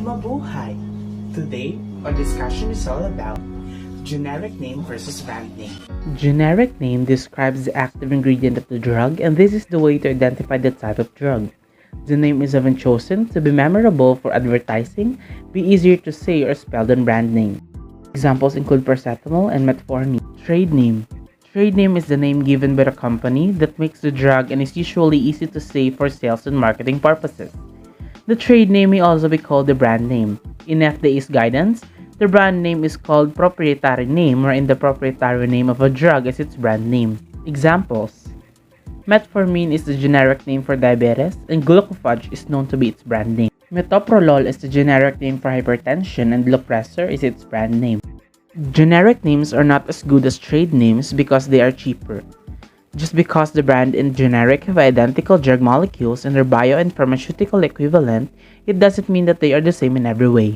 Mabuhay! Today, our discussion is all about generic name versus brand name. Generic name describes the active ingredient of the drug, and this is the way to identify the type of drug. The name is often chosen to be memorable for advertising, be easier to say or spell than brand name. Examples include paracetamol and metformin. Trade name. Trade name is the name given by the company that makes the drug and is usually easy to say for sales and marketing purposes. The trade name may also be called the brand name. In FDA's guidance, the brand name is called proprietary name, wherein the proprietary name of a drug is its brand name. Examples: metformin is the generic name for diabetes, and glucophage is known to be its brand name. Metoprolol is the generic name for hypertension, and Lopressor is its brand name. Generic names are not as good as trade names because they are cheaper. Just because the brand and generic have identical drug molecules and their bio and pharmaceutical equivalent, it doesn't mean that they are the same in every way.